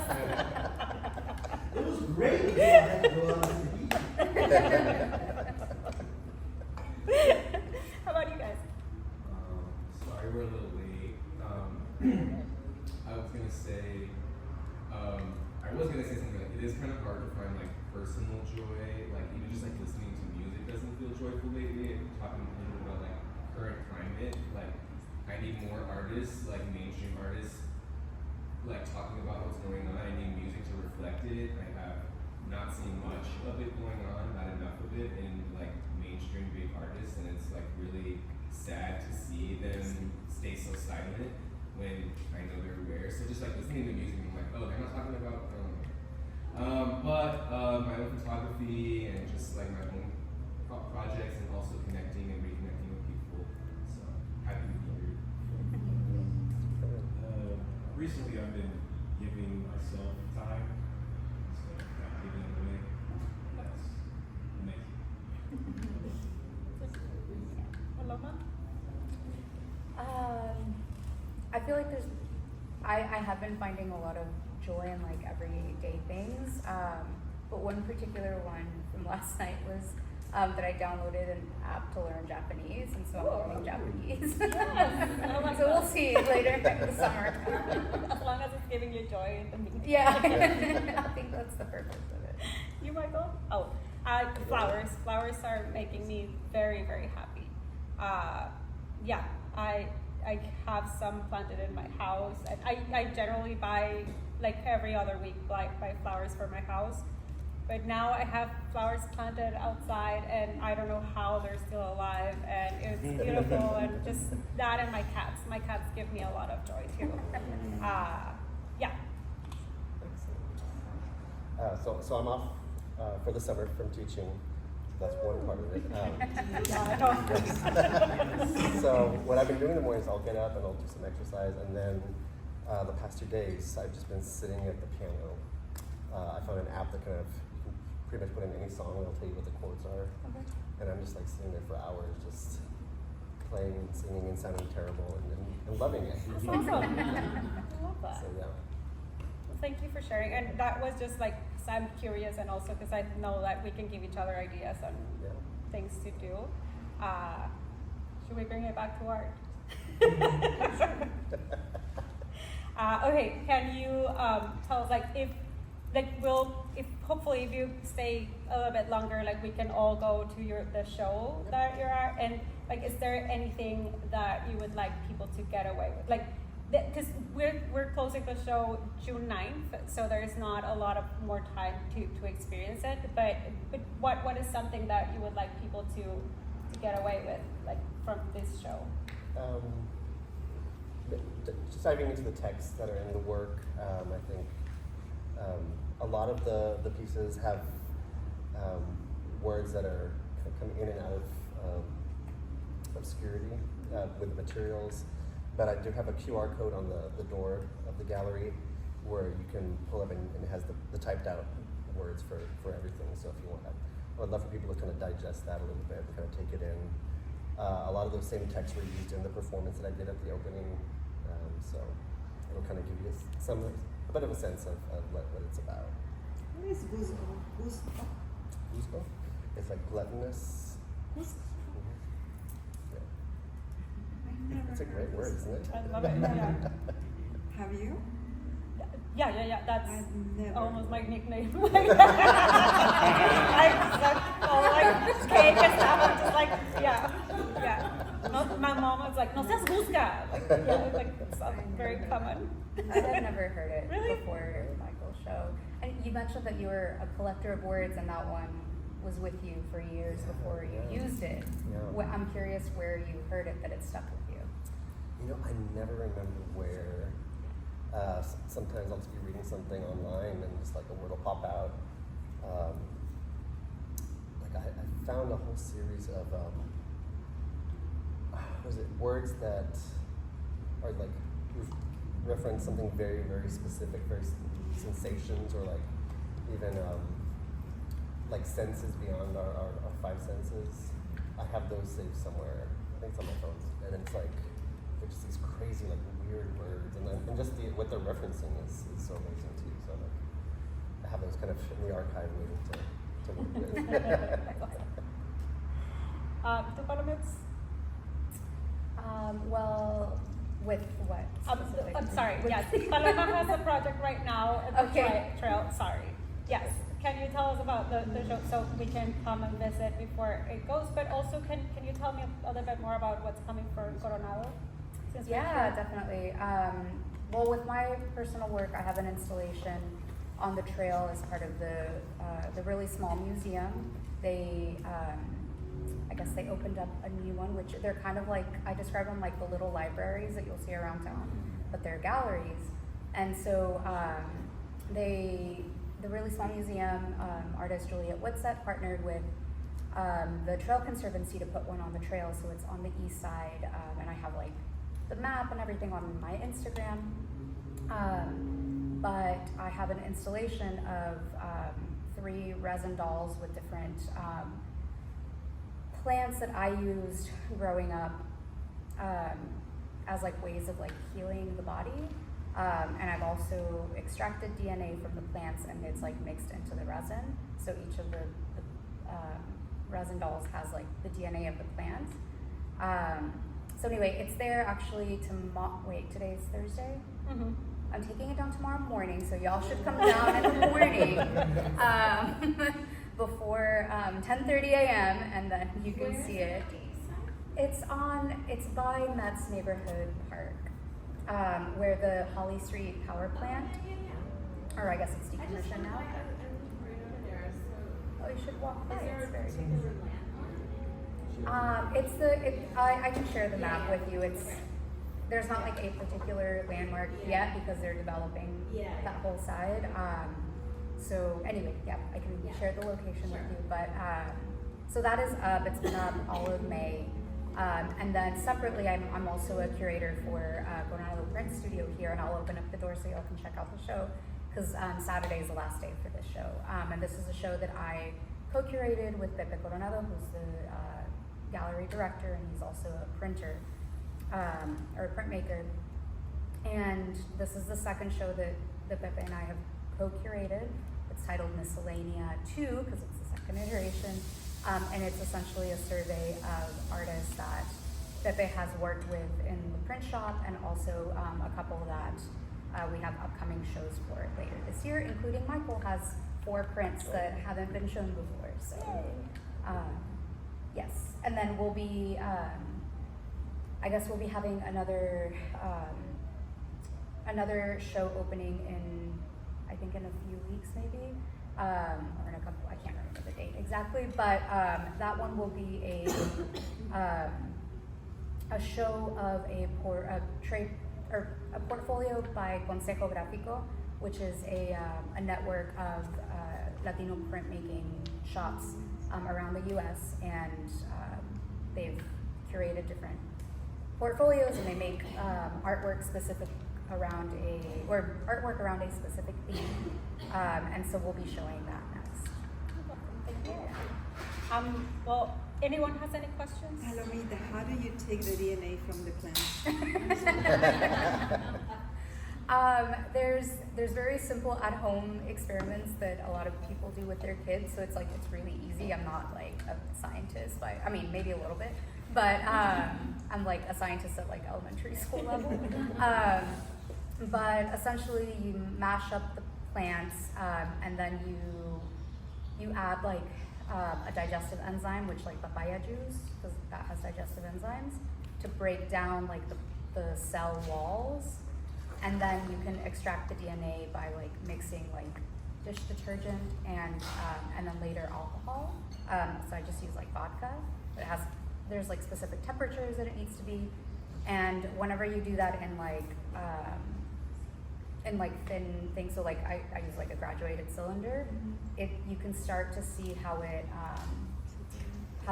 It was great. I had to go out to eat. How about you guys? Sorry, we're a little late. I was gonna say something like it is kind of hard to find like personal joy, like even just like listening to music doesn't feel joyful lately. And talking to people about like current climate, like I need more artists, like mainstream artists, like talking about what's going on. I need music to reflect it. I have not seen much of it going on, not enough of it in like mainstream big artists, and it's like really sad to see them stay so silent when I know they're rare. So just like listening to music, I'm like, oh, they're not talking about. But my own photography and just like my own projects, and also connecting and reconnecting with people. So happy to be here. Recently, I've been giving myself time, so not giving it away. That's amazing. Paloma? I feel like I have been finding a lot of joy in like everyday things. But one particular one from last night was that I downloaded an app to learn Japanese, and so I'm learning Japanese. Yes. So we'll see later in the summer. As long as it's giving you joy in the meantime. Yeah, I think that's the purpose of it. You, Michael? Oh, flowers. Flowers are making me very, very happy. Yeah, I have some planted in my house, and I generally buy like every other week buy flowers for my house. But now I have flowers planted outside, and I don't know how they're still alive, and it's beautiful, and just that and my cats. My cats give me a lot of joy too. Yeah. So I'm off for the summer from teaching. That's one part of it. So what I've been doing in the mornings, I'll get up and I'll do some exercise, and then the past 2 days I've just been sitting at the piano I found an app that kind of, you can pretty much put in any song and it'll tell you what the chords are. Okay. And I'm just like sitting there for hours just playing and singing and sounding terrible and loving it. That's awesome. I love that. So yeah. Well, thank you for sharing. And that was just like, because I'm curious and also because I know that we can give each other ideas on things to do. Should we bring it back to art? Okay, can you tell us like if hopefully if you stay a little bit longer, like we can all go to the show that you're at, and like is there anything that you would like people to get away with, like because we're closing the show June 9th, so there's not a lot of more time to experience it, but what is something that you would like people to get away with, like from this show? Just diving into the texts that are in the work, I think a lot of the pieces have words that are come in and out of obscurity with materials, but I do have a QR code on the door of the gallery where you can pull up and it has the typed out words for everything. So if you want that, I would love for people to kind of digest that a little bit and kind of take it in. A lot of those same texts were used in the performance that I did at the opening, so it'll kind of give you a bit of a sense of what it's about. What is guzgo? Guzgo? It's like gluttonous. It's a great word, isn't it? I love it. Yeah. Have you? Yeah. That's never almost my nickname. Like cake and stuff. I'm just like, yeah. No, my mom was like, "No seas busca." Like it's very common. I had never heard it Really? before Michael's show. And you mentioned that you were a collector of words, and that one was with you for years before you used it. Yeah. I'm curious where you heard it that it stuck with you. You know, I never remember where. Sometimes I'll just be reading something online and just like a word will pop out. Like I found a whole series of words that are like reference something very, very specific, very sensations, or like even like senses beyond our five senses. I have those saved somewhere. I think it's on my phone, and it's like they're just these crazy like weird words, and just what they're referencing is so amazing too. So like I have those kind of in the archive waiting to work with. The bottomits? Well, with what? specifically? I'm sorry. With- Yes, Paloma has a project right now at the Okay. trail. Sorry. Yes. Can you tell us about the show so we can come and visit before it goes? But also, can you tell me a little bit more about what's coming for Coronado? Since we're Yeah, here? definitely. Well, with my personal work, I have an installation on the trail as part of the really small museum. They, I guess they opened up a new one, which they're kind of like, I describe them like the little libraries that you'll see around town, but they're galleries. And so the really small museum, artist Juliet Whitsett partnered with the Trail Conservancy to put one on the trail, so it's on the east side, and I have like the map and everything on my Instagram. But I have an installation of 3 resin dolls with different plants that I used growing up as like ways of like healing the body. And I've also extracted DNA from the plants and it's like mixed into the resin. So each of the resin dolls has like the DNA of the plant. So anyway, it's there actually today's Thursday? Mm-hmm. I'm taking it down tomorrow morning, so y'all should come down in the morning before 10:30 a.m. and then you can see it. It's by Met's Neighborhood Park, where the Holly Street power plant, or I guess it's decommissioned now. Oh, you should walk by. It's very I can share the map with you. There's not like a particular landmark yet because they're developing that whole side. So anyway, yeah, I can share the location with you. But so that is up. It's been up all of May. And then separately, I'm also a curator for Coronado Print Studio here, and I'll open up the door so y'all can check out the show because Saturday is the last day for this show. And this is a show that I co-curated with Pepe Coronado, who's the gallery director, and he's also a printer, or a printmaker. And this is the second show that Pepe and I have co-curated. It's titled Miscellanea 2, because it's the second iteration. And it's essentially a survey of artists that Pepe has worked with in the print shop, and also a couple that we have upcoming shows for later this year, including Michael has 4 prints that haven't been shown before. So, yes. And then we'll be, I guess we'll be having another show opening in, I think in a few weeks maybe, or in a couple, I can't remember the date exactly, but that one will be a show of a portfolio by Consejo Gráfico, which is a network of Latino printmaking shops around the U.S. and they've curated different portfolios, and they make artwork around a specific theme, and so we'll be showing that next. Thank you. Well, anyone has any questions? Palomita, how do you take the DNA from the plant? There's very simple at-home experiments that a lot of people do with their kids, so it's really easy. I'm not like a scientist, maybe a little bit, but I'm like a scientist at like elementary school level. But essentially, you mash up the plants, and then you add like a digestive enzyme, which like papaya juice, because that has digestive enzymes, to break down like the cell walls. And then you can extract the DNA by like mixing like dish detergent and then later alcohol. So I just use like vodka. There's like specific temperatures that it needs to be. And whenever you do that in thin things, so like I use like a graduated cylinder, you can start to see how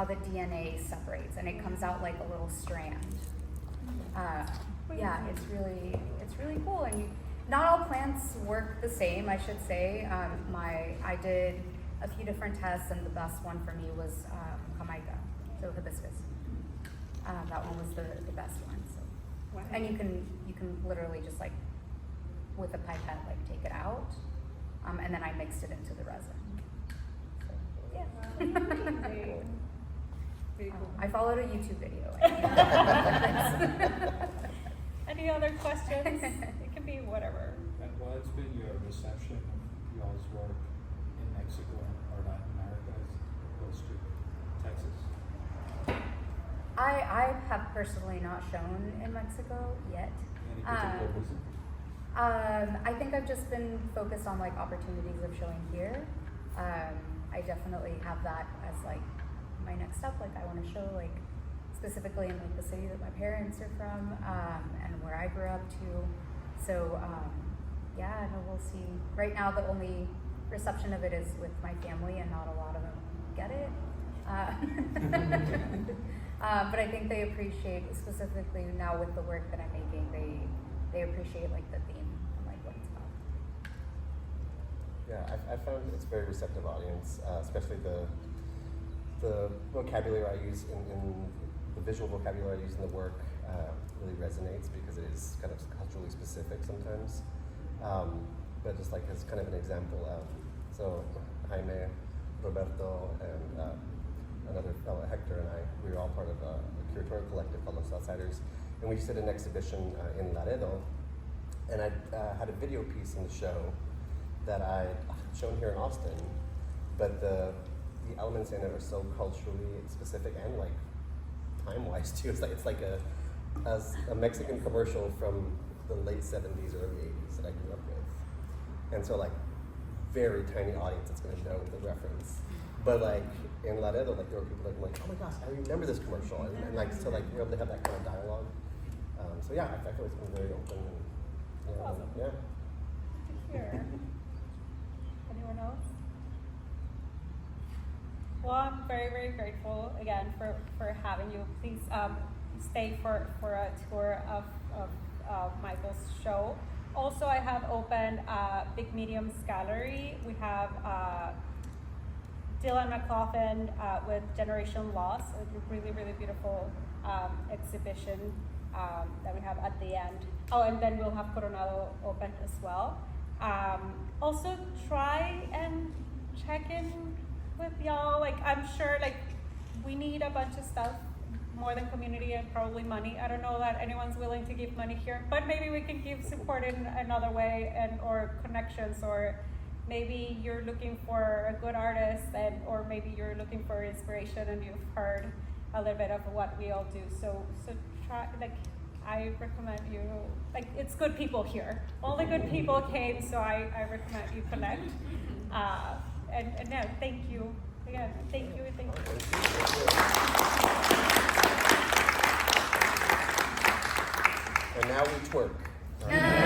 the DNA separates, and it comes out like a little strand. Yeah, it's really cool, and not all plants work the same, I should say. I did a few different tests, and the best one for me was Jamaica, so hibiscus. That one was the best one. So. Wow. And you can literally just like with a pipette like take it out, and then I mixed it into the resin. So, yeah. Very cool. I followed a YouTube video. Any other questions? It can be whatever. Well, it's been your reception of y'all's work in Mexico or Latin America as opposed to Texas? I have personally not shown in Mexico yet. Any particular reason? I think I've just been focused on like opportunities of showing here. I definitely have that as like my next step. Like I want to show like specifically in like the city that my parents are from, and where I grew up too. So yeah, no, we'll see. Right now the only reception of it is with my family, and not a lot of them get it. But I think they appreciate, specifically now with the work that I'm making, they appreciate like the theme and like what it's about. Yeah, I found it's a very receptive audience, especially the vocabulary I use in the visual vocabulary I use in the work really resonates, because it is kind of culturally specific sometimes. But just like as kind of an example, so Jaime, Roberto, and another fellow, Hector, and I, we were all part of a curatorial collective called Los Outsiders, and we just did an exhibition in Laredo, and I had a video piece in the show that I shown here in Austin, but the elements in it are so culturally specific and like time-wise too. It's like a Mexican commercial from the late 70s, early 80s that I grew up with, and so like very tiny audience that's going to know the reference. But like in Laredo, like there were people like, oh my gosh, I remember this commercial, and like so like we're able to have that kind of dialogue. So yeah, I feel it's been very open and Awesome. yeah. Good to hear. Anyone else? Well, I'm very, very grateful again for having you. Please stay for a tour of Michael's show. Also, I have opened Big Mediums Gallery. We have Dylan McLaughlin with Generation Loss, a really, really beautiful exhibition that we have at the end. Oh, and then we'll have Coronado open as well. Also, try and check in with y'all. Like, I'm sure, like, we need a bunch of stuff, more than community and probably money. I don't know that anyone's willing to give money here, but maybe we can give support in another way, and or connections, or maybe you're looking for a good artist, and or maybe you're looking for inspiration and you've heard a little bit of what we all do. So try, like, I recommend you, like, it's good people here. Only good people came, so I recommend you connect. And no, thank you. Again, thank you. And now we twerk.